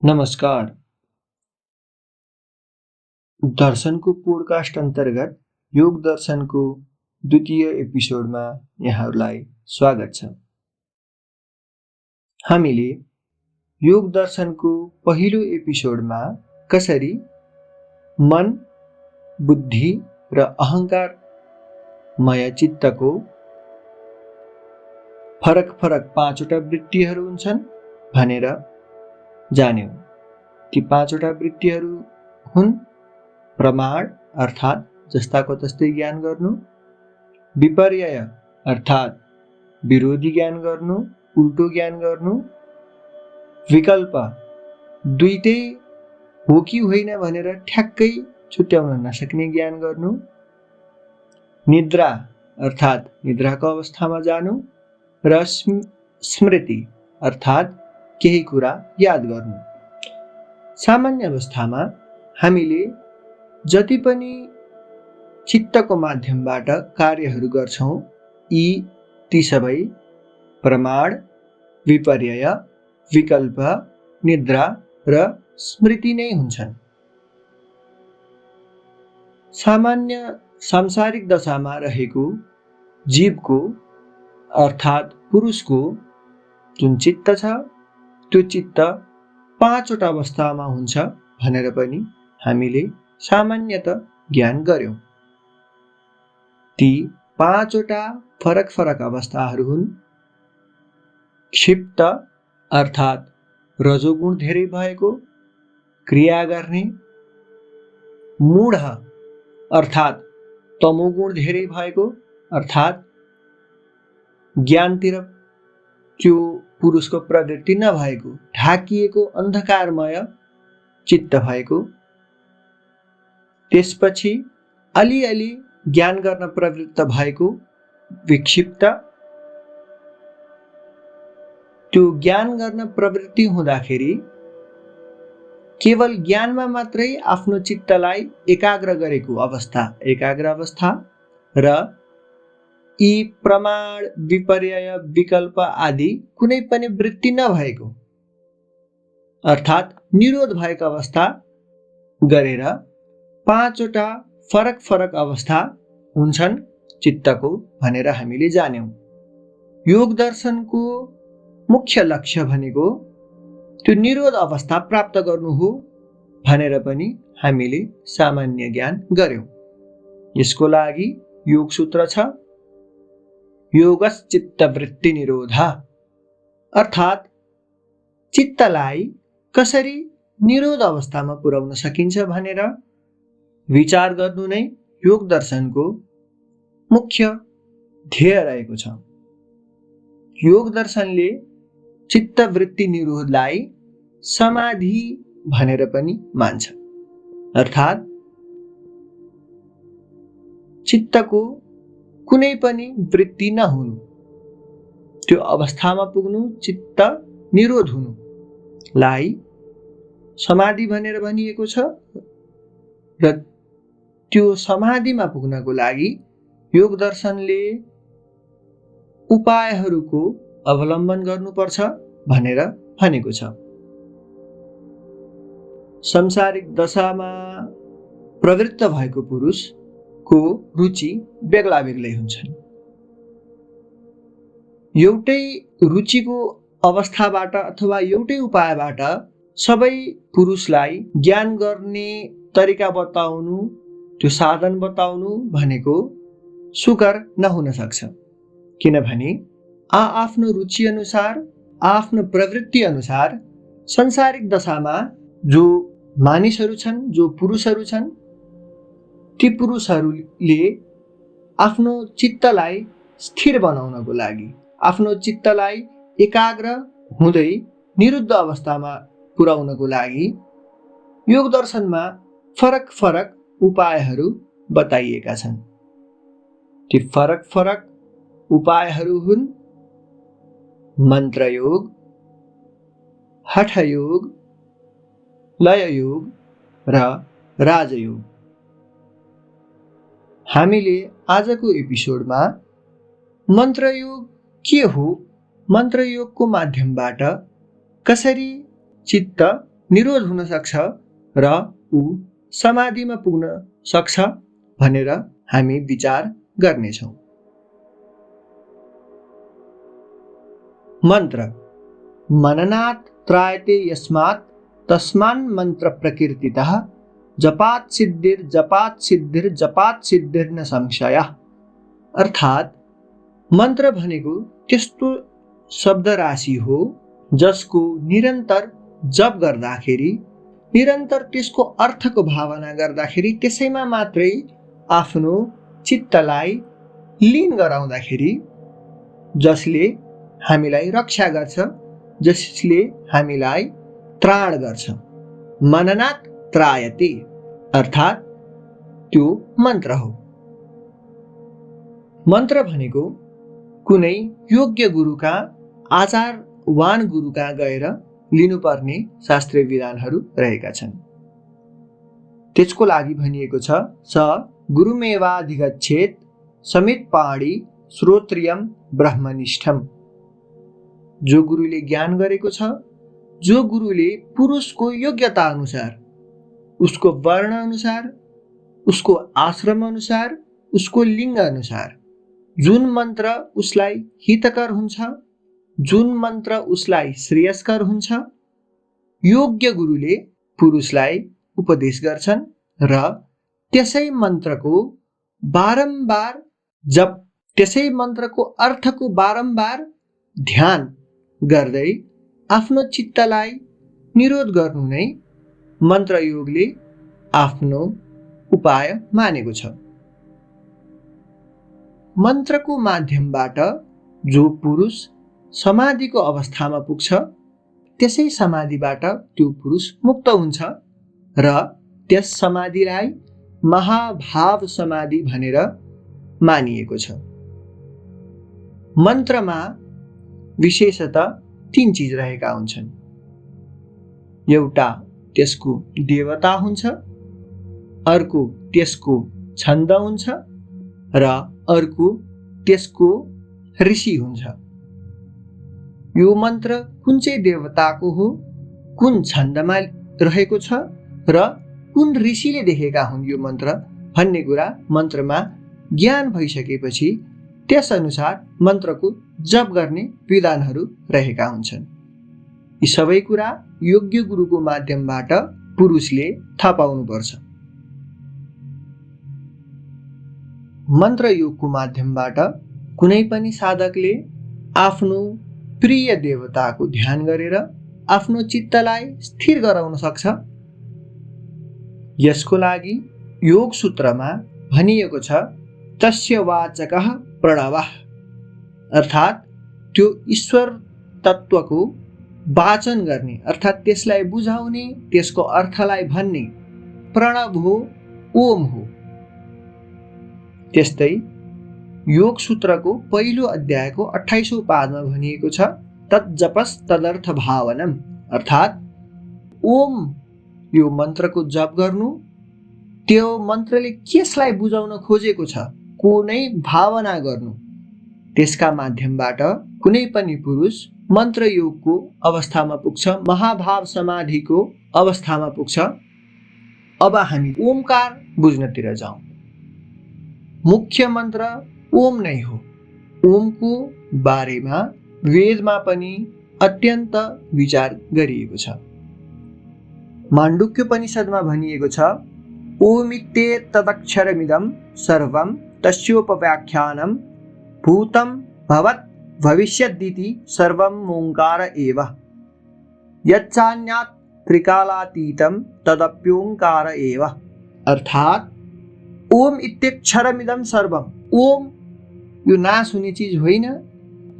नमस्कार। दर्शनको पोडकास्ट अन्तर्गत योग दर्शनको द्वितीय एपिसोडमा यहाँहरूलाई स्वागत छ। हामीले योग दर्शनको पहिलो एपिसोडमा कसरी मन, बुद्धि र अहङ्कार मय चित्तको फरक फरक 5वटा वृत्तिहरू हुन्छन् भनेर जान्यौं। ती 5वटा वृत्तिहरू हुन् प्रमाण अर्थात् जस्ताको तस्तै ज्ञान गर्नु, विपर्यय अर्थात् विरोधी ज्ञान गर्नु, उल्टो ज्ञान गर्नु, विकल्प दुईटै हो कि होइन भनेर ठ्याक्कै छुट्याउन नसक्ने ज्ञान गर्नु, निद्रा अर्थात् निद्राको अवस्थामा जानु र स्मृति अर्थात् केही कुरा याद गर्नु। सामान्य अवस्थामा हामीले जति पनि चित्तको माध्यमबाट कार्यहरू गर्छौं ती सबै प्रमाण, विपर्यय, विकल्प, निद्रा र स्मृति नै हुन्छन्। सामान्य सांसारिक दशामा रहेको जीवको अर्थात् पुरुषको जुन चित्त छ त्यो चित्त 5वटा अवस्थामा हुन्छ भनेर पनि हामीले सामान्यतः ज्ञान गर्यौं। ती 5वटा फरक फरक अवस्थाहरू हुन् क्षिप्त अर्थात् रजोगुण धेरै भएको क्रिया गर्ने, मूढ अर्थात् तमोगुण धेरै भएको अर्थात् ज्ञानतिर त्यो पुरुषको प्रवृत्ति नभएको ढाकिएको अन्धकारमय चित्त भएको, त्यसपछि अलिअलि ज्ञान गर्न प्रवृत्त भएको विक्षिप्त, त्यो ज्ञान गर्न प्रवृत्ति हुँदाखेरि केवल ज्ञानमा मात्रै आफ्नो चित्तलाई एकाग्र गरेको अवस्था एकाग्र अवस्था र यी प्रमाण, विपर्यय, विकल्प आदि कुनै पनि वृत्ति नभएको अर्थात् निरोध भएको अवस्था गरेर 5वटा फरक फरक अवस्था हुन्छन् चित्तको भनेर हामीले जान्यौं। योग दर्शनको मुख्य लक्ष्य भनेको त्यो निरोध अवस्था प्राप्त गर्नु हो भनेर पनि हामीले सामान्य ज्ञान गर्यौं। यसको लागि योग सूत्र छ योगश्चित्तवृत्ति निरोध अर्थात् चित्तलाई कसरी निरोध अवस्थामा पुर्याउन सकिन्छ भनेर विचार गर्नु नै योग दर्शनको मुख्य ध्येय रहेको छ। योग दर्शनले चित्तवृत्ति निरोधलाई समाधि भनेर पनि मान्छ अर्थात् चित्तको कुनै पनि वृत्ति नहुनु, त्यो अवस्थामा पुग्नु, चित्त निरोध हुनुलाई समाधि भनेर भनिएको छ र त्यो समाधिमा पुग्नको लागि योग दर्शनले उपायहरूको अवलम्बन गर्नुपर्छ भनेर भनेको छ। सांसारिक दशामा प्रवृत्त भएको पुरुषको रुचि बेग्ला बेग्लै हुन्छन्। एउटै रुचिको अवस्थाबाट अथवा एउटै उपायबाट सबै पुरुषलाई ज्ञान गर्ने तरिका बताउनु, त्यो साधन बताउनु भनेको सुकर नहुन सक्छ, किनभने आफ्नो रुचि अनुसार आफ्नो प्रवृत्ति अनुसार सांसारिक दशामा जो मानिसहरू छन्, जो पुरुषहरू छन्, ती पुरुषहरूले आफ्नो चित्तलाई स्थिर बनाउनको लागि, आफ्नो चित्तलाई एकाग्र हुँदै निरुद्ध अवस्थामा पुर्याउनको लागि योग दर्शनमा फरक फरक उपायहरू बताइएका छन्। ती फरक फरक उपायहरू हुन् मन्त्रयोग, हठयोग, लययोग र राजयोग। हामीले आजको एपिसोडमा मन्त्रयोग के हो, मन्त्रयोगको माध्यमबाट कसरी चित्त निरोध हुन सक्छ र ऊ समाधिमा पुग्न सक्छ भनेर हामी विचार गर्नेछौँ। मन्त्र मननात् त्रायते यस्मात् तस्मान् मन्त्र प्रकीर्तितः जपात् सिद्धिर्न संशयः। अर्थात् मन्त्र भनेको त्यस्तो शब्द राशि हो जसको निरन्तर जप गर्दाखेरि, निरन्तर त्यसको अर्थको भावना गर्दाखेरि, त्यसैमा मात्रै आफ्नो चित्तलाई लीन गराउँदाखेरि जसले हामीलाई रक्षा गर्छ, जसले हामीलाई त्राण गर्छ। मननात् त्रायते अर्थात् त्यो मन्त्र हो। मन्त्र भनेको कुनै योग्य गुरुका, आचारवान गुरुका गएर लिनुपर्ने शास्त्रीय विधानहरू रहेका छन्। त्यसको लागि भनिएको छ स गुरुमेवाधिगच्छेत् समित पाणी श्रोत्रियम ब्रह्मनिष्ठम। जो गुरुले ज्ञान गरेको छ, जो गुरुले पुरुषको योग्यता अनुसार, उसको वर्ण अनुसार, उसको आश्रम अनुसार, उसको लिङ्ग अनुसार जुन मन्त्र उसलाई हितकर हुन्छ, जुन मन्त्र उसलाई श्रेयस्कर हुन्छ, योग्य गुरुले पुरुषलाई उपदेश गर्छन् र त्यसै मन्त्रको बारम्बार जप, त्यसै मन्त्रको अर्थको बारम्बार ध्यान गर्दै आफ्नो चित्तलाई निरोध गर्नु नै मन्त्रयोगले आफ्नो उपाय मानेको छ। मन्त्रको माध्यमबाट जो पुरुष समाधिको अवस्थामा पुग्छ, त्यसै समाधिबाट त्यो पुरुष मुक्त हुन्छ र त्यस समाधिलाई महाभाव समाधि भनेर मानिएको छ। मन्त्रमा विशेषतः 3 चिज रहेका हुन्छन्। एउटा त्यसको देवता हुन्छ, अर्को त्यसको छन्द हुन्छ र अर्को त्यसको ऋषि हुन्छ। यो मन्त्र कुन चाहिँ देवताको हो, कुन छन्दमा रहेको छ र कुन ऋषिले देखेका हुन् यो मन्त्र भन्ने कुरा मन्त्रमा ज्ञान भइसकेपछि त्यस अनुसार मन्त्रको जप गर्ने विधानहरू रहेका हुन्छन्। यी सबै कुरा योग्य गुरुको माध्यमबाट पुरुषले थाहा पाउनुपर्छ। मन्त्र योगको माध्यमबाट कुनै पनि साधकले आफ्नो प्रिय देवताको ध्यान गरेर आफ्नो चित्तलाई स्थिर गराउन सक्छ। यसको लागि योग सूत्रमा भनिएको छ तस्य वाचकः प्रणवः, अर्थात् त्यो ईश्वर तत्त्वको वाचन गर्ने अर्थात् त्यसलाई बुझाउने, त्यसको अर्थलाई भन्ने प्रणव हो, ओम हो। त्यस्तै योग सूत्रको पहिलो अध्यायको 28औं पादमा भनिएको छ तज्जपस् तदर्थ भावनम, अर्थात् ओम यो मन्त्रको जप गर्नु, त्यो मन्त्रले कसलाई बुझाउन खोजेको छ, कुनै भावना गर्नु। त्यसका माध्यमबाट कुनै पनि पुरुष मन्त्र योगको अवस्थामा पुग्छ, महाभाव समाधिको अवस्थामा पुग्छ। अब हामी ओमकार बुझ्नतिर जाउँ। मुख्य मन्त्र ओम नै हो। ओमको बारेमा वेदमा पनि अत्यन्त विचार गरिएको छ। माण्डुक्योपनिषदमा भनिएको छ ओमित्येतदक्षरमिदं सर्वं तस्योपव्याख्यानं भूतं भवत् भविष्यदिति सर्वं ओंकार एव यच्चान्यात् त्रिकालातीतं तदप्योंकार एव। अर्थात् ओम इत्यक्षरमिदं सर्वं, ओम यो नाश हुने चिज होइन,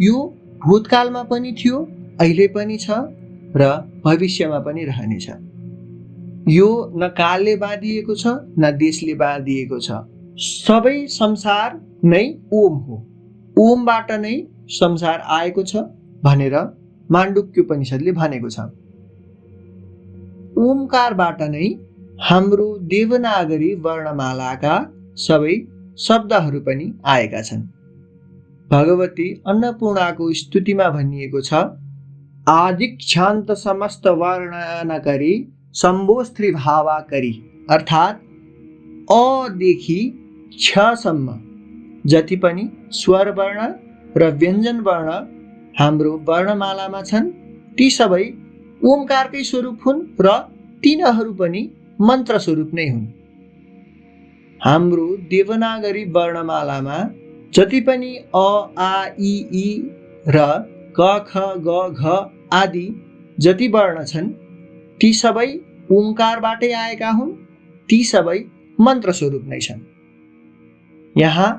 यो भूतकालमा पनि थियो अहिले पनि छ र भविष्यमा पनि रहनेछ। यो न कालले बाँधिएको छ न देशले बाँधिएको छ। सबै संसार नै ओम हो, ओमबाट नै संसार आएको छ भनेर माण्डुक्य उपनिषदले भनेको छ। ओमकारबाट नै हाम्रो देवनागरी वर्णमालाका सबै शब्दहरू पनि आएका छन्। भगवती अन्नपूर्णाको स्तुतिमा भनिएको छ, आदिक्षान्त समस्त वर्णनकरी शम्भोस्त्री भावाकरी, अर्थात् अदेखि क्षसम्म जति पनि स्वर वर्ण र व्यञ्जन वर्ण हाम्रो वर्णमालामा छन् ती सबै ओमकारकै स्वरूप हुन् र तिनीहरू पनि मन्त्र स्वरूप नै हुन्। हाम्रो देवनागरी वर्णमालामा जति पनि अ आ इ ई र क ख ग घ आदि जति वर्ण छन् ती सबै ओमकारबाटै आएका हुन्, ती सबै मन्त्र स्वरूप नै छन्। यहाँ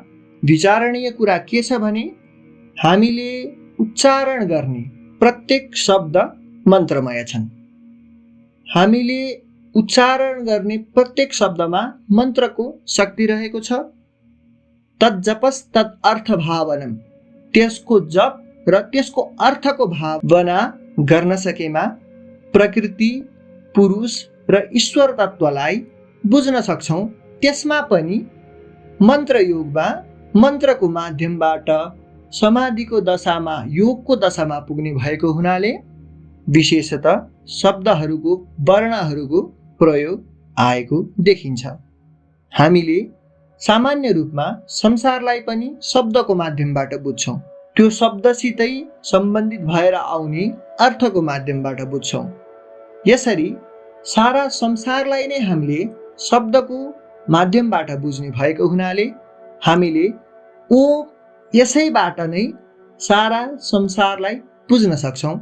विचारणीय कुरा के छ भने हामीले उच्चारण गर्ने प्रत्येक शब्द मन्त्रमय छन्। हामीले उच्चारण गर्ने प्रत्येक शब्दमा मन्त्रको शक्ति रहेको छ। तज्जपस् तत् अर्थ भावनम, त्यसको जप र त्यसको अर्थको भावना गर्न सकेमा प्रकृति, पुरुष र ईश्वर तत्त्वलाई बुझ्न सक्छौँ। त्यसमा पनि मन्त्रयोगमा मन्त्रको माध्यमबाट समाधिको दशामा, योगको दशामा पुग्ने भएको हुनाले विशेषतः शब्दहरूको, वर्णहरूको प्रयोग आएको देखिन्छ। हामीले सामान्य रूपमा संसारलाई पनि शब्दको माध्यमबाट बुझ्छौँ। त्यो शब्दसितै सम्बन्धित भएर आउने अर्थको माध्यमबाट बुझ्छौँ। यसरी सारा संसारलाई नै हामीले शब्दको माध्यमबाट बुझ्ने भएको हुनाले हामीले यसैबाट नै सारा संसारलाई बुझ्न सक्छौँ।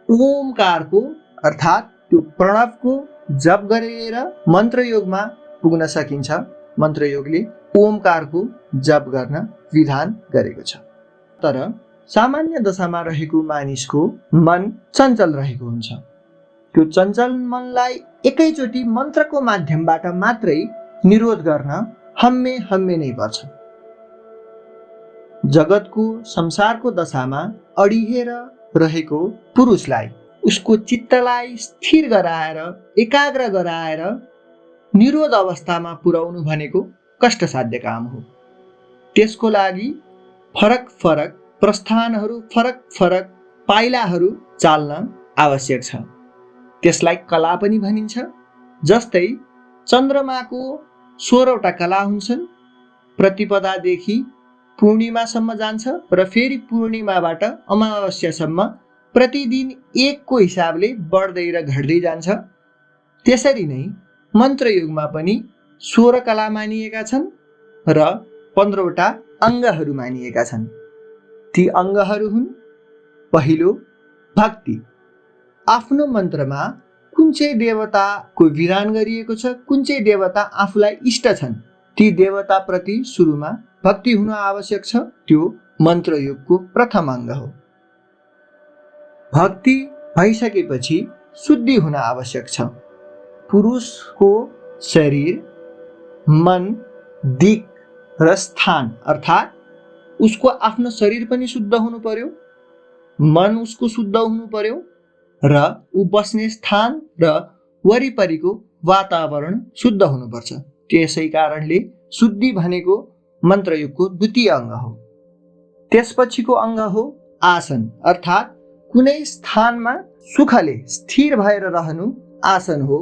ओमकारको अर्थात् त्यो प्रणवको जप गरेर मन्त्रयोगमा पुग्न सकिन्छ। मन्त्रयोगले ओमकारको जप गर्न विधान गरेको छ। तर सामान्य दशामा रहेको मानिसको मन चञ्चल रहेको हुन्छ। त्यो चञ्चल मनलाई एकैचोटि मन्त्रको माध्यमबाट मात्रै निरोध गर्न हम्मे नै पर्छ। जगतको, संसारको दशामा अडिहेर रहेको पुरुषलाई उसको चित्तलाई स्थिर गराएर, एकाग्र गराएर निरोध अवस्थामा पुर्याउनु भनेको कष्टसाध्य काम हो। त्यसको लागि फरक फरक प्रस्थानहरू, फरक फरक पाइलाहरू चाल्न आवश्यक छ। त्यसलाई कला पनि भनिन्छ। जस्तै चन्द्रमाको 16वटा कला हुन्छन्। प्रतिपदादेखि पूर्णिमासम्म जान्छ र फेरि पूर्णिमाबाट अमावास्यासम्म प्रतिदिन एकको हिसाबले बढ्दै र घट्दै जान्छ। त्यसरी नै मन्त्रयुगमा पनि 16 कला मानिएका छन् र 15वटा अङ्गहरू मानिएका छन्। ती अङ्गहरू हुन्, पहिलो भक्ति। आफ्नो मन्त्रमा कुन चाहिँ देवताको विधान गरिएको छ, कुन चाहिँ देवता आफूलाई इष्ट छन्, ती देवताप्रति सुरुमा भक्ति हुन आवश्यक छ। त्यो मन्त्रयुगको प्रथम अङ्ग हो। भक्ति भइसकेपछि शुद्धि हुन आवश्यक छ। पुरुषको शरीर, मन, दिक र स्थान अर्थात् उसको आफ्नो शरीर पनि शुद्ध हुनु पर्यो, मन उसको शुद्ध हुनु पर्यो र ऊ बस्ने स्थान र वरिपरिको वातावरण शुद्ध हुनुपर्छ। त्यसै कारणले शुद्धि भनेको मन्त्रयुगको द्वितीय अङ्ग हो। त्यसपछिको अङ्ग हो आसन, अर्थात् कुनै स्थानमा सुखले स्थिर भएर रहनु आसन हो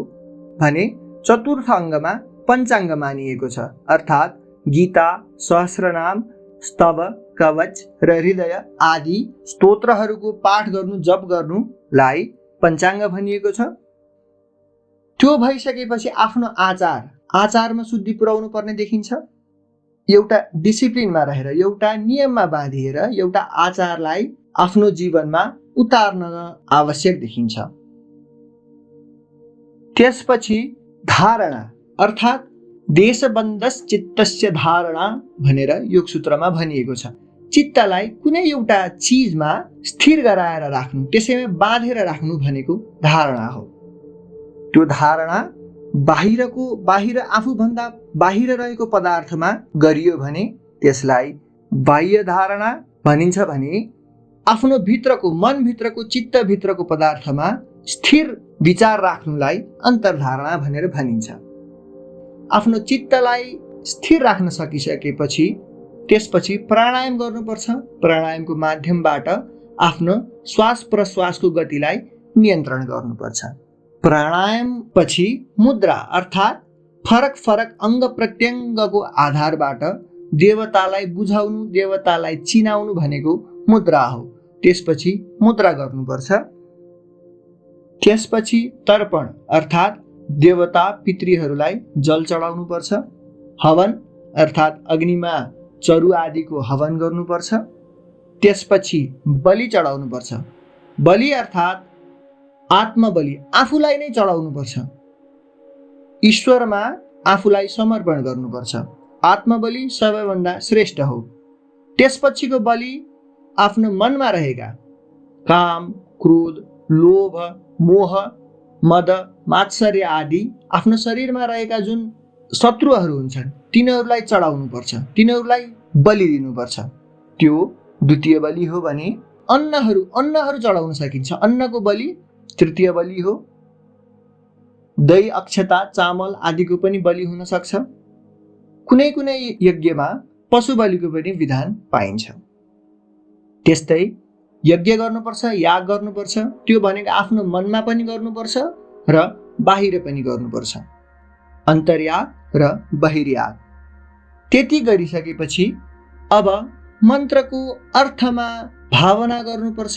भने चतुर्थ अङ्गमा पञ्चाङ्ग मानिएको छ। अर्थात् गीता, सहस्रनाम, स्तव, कवच र हृदय आदि स्तोत्रहरूको पाठ गर्नु, जप गर्नुलाई पञ्चाङ्ग भनिएको छ। त्यो भइसकेपछि आफ्नो आचारमा शुद्धि पुर्याउनु पर्ने देखिन्छ। एउटा डिसिप्लिनमा रहेर, एउटा नियममा बाँधिएर एउटा आचारलाई आफ्नो जीवनमा उतार्न आवश्यक देखिन्छ। त्यसपछि धारणा अर्थात् देशबन्धस् चित्तस्य धारणा भनेर योग सूत्रमा भनिएको छ। चित्तलाई कुनै एउटा चिजमा स्थिर गराएर राख्नु, त्यसैमा बाँधेर राख्नु भनेको धारणा हो। त्यो धारणा बाहिर आफूभन्दा बाहिर रहेको पदार्थमा गरियो भने त्यसलाई बाह्य धारणा भनिन्छ भने आफ्नो भित्रको मनभित्रको चित्तभित्रको पदार्थमा स्थिर विचार राख्नुलाई अन्तर्धारणा भनेर भनिन्छ। आफ्नो चित्तलाई स्थिर राख्न सकिसकेपछि त्यसपछि प्राणायाम गर्नुपर्छ। प्राणायामको माध्यमबाट आफ्नो श्वास प्रश्वासको गतिलाई नियन्त्रण गर्नुपर्छ। प्राणायाम पछि मुद्रा अर्थात् फरक फरक अङ्ग प्रत्यङ्गको आधारबाट देवतालाई बुझाउनु, देवतालाई चिनाउनु भनेको मुद्रा हो। त्यसपछि मुद्रा गर्नुपर्छ। त्यसपछि तर्पण अर्थात् देवता पितृहरूलाई जल चढाउनुपर्छ। हवन अर्थात् अग्निमा चरु आदिको हवन गर्नुपर्छ। त्यसपछि बलि चढाउनुपर्छ। बलि अर्थात् आत्मबलि, आफूलाई नै चढाउनुपर्छ। ईश्वरमा आफूलाई समर्पण गर्नुपर्छ। आत्मबलि सबैभन्दा श्रेष्ठ हो। त्यसपछिको बलि आफ्नो मनमा रहेका काम, क्रोध, लोभ, मोह, मद, मात्सर्य आदि आफ्नो शरीरमा रहेका जुन शत्रुहरू हुन्छन् तिनीहरूलाई चढाउनुपर्छ, तिनीहरूलाई बलि दिनुपर्छ। त्यो द्वितीय बलि हो भने अन्नहरू चढाउन सकिन्छ। अन्नको बलि तृतीय बलि हो। दही, अक्षता, चामल आदिको पनि बलि हुन सक्छ। कुनै कुनै यज्ञमा पशु बलिको पनि विधान पाइन्छ। त्यस्तै यज्ञ गर्नुपर्छ, याग गर्नुपर्छ। त्यो भनेको आफ्नो मनमा पनि गर्नुपर्छ र बाहिर पनि गर्नुपर्छ। अन्तर्याग र बहिर्याग। त्यति गरिसकेपछि अब मन्त्रको अर्थमा भावना गर्नुपर्छ।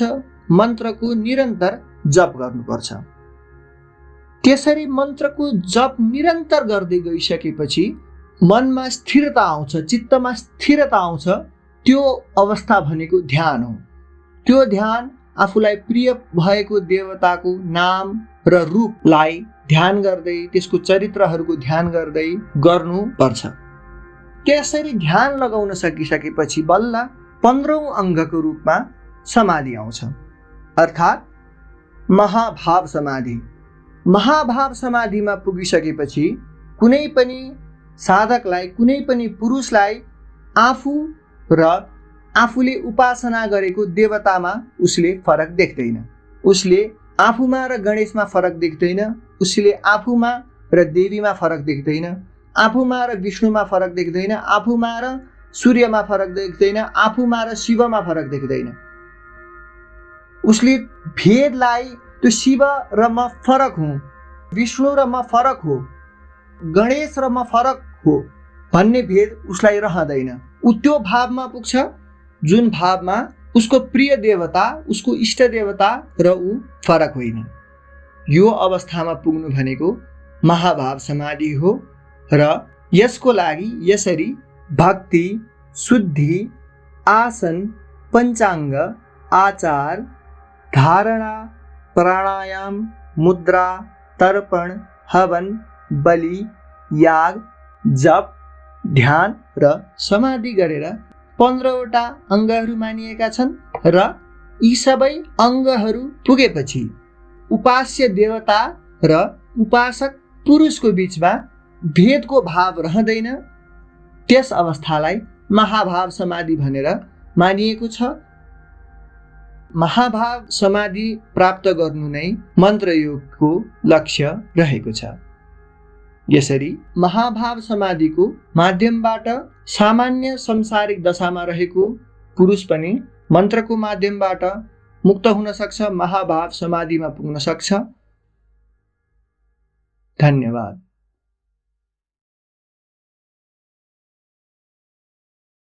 मन्त्रको निरन्तर जप गर्नुपर्छ। त्यसरी मन्त्रको जप निरन्तर गर्दै गइसकेपछि मनमा स्थिरता आउँछ, चित्तमा स्थिरता आउँछ। त्यो अवस्था भनेको ध्यान हो। त्यो ध्यान आफूलाई प्रिय भएको देवताको नाम र रूपलाई ध्यान गर्दै, त्यसको चरित्रहरूको ध्यान गर्दै गर्नुपर्छ। त्यसरी ध्यान लगाउन सकिसकेपछि बल्ल 15औं अङ्गको रूपमा समाधि आउँछ, अर्थात् महाभाव समाधि। महाभाव समाधिमा पुगिसकेपछि कुनै पनि साधकलाई, कुनै पनि पुरुषलाई आफू र आफूले उपासना गरेको देवतामा उसले फरक देख्दैन। उसले आफूमा र गणेशमा फरक देख्दैन। उसले आफूमा र देवीमा फरक देख्दैन। आफूमा र विष्णुमा फरक देख्दैन। आफूमा र सूर्यमा फरक देख्दैन। आफूमा र शिवमा फरक देख्दैन। उसले भेदलाई त्यो शिव र म फरक हुँ, विष्णु र म फरक हो, गणेश र म फरक हो भन्ने भेद उसलाई रहँदैन। ऊ त्यो भावमा पुग्छ जुन भावमा उसको प्रिय देवता, उसको इष्ट देवता र ऊ फरक होइन। यो अवस्थामा पुग्नु भनेको महाभाव समाधि हो र यसको लागि यसरी भक्ति, शुद्धि, आसन, पञ्चाङ्ग, आचार, धारणा, प्राणायाम, मुद्रा, तर्पण, हवन, बलि, याग, जप, ध्यान र समाधि गरेर 15वटा अङ्गहरू मानिएका छन् र यी सबै अङ्गहरू पुगेपछि उपास्य देवता र उपासक पुरुषको बीचमा भेदको भाव रहँदैन। त्यस अवस्थालाई महाभाव समाधि भनेर मानिएको छ। महाभाव समाधि प्राप्त गर्नु नै मन्त्रयोगको लक्ष्य रहेको छ। यसरी महाभाव समाधिको माध्यमबाट सामान्य संसारिक दशामा रहेको पुरुष पनि मन्त्रको माध्यमबाट मुक्त हुन सक्छ, महाभाव समाधिमा पुग्न सक्छ। धन्यवाद।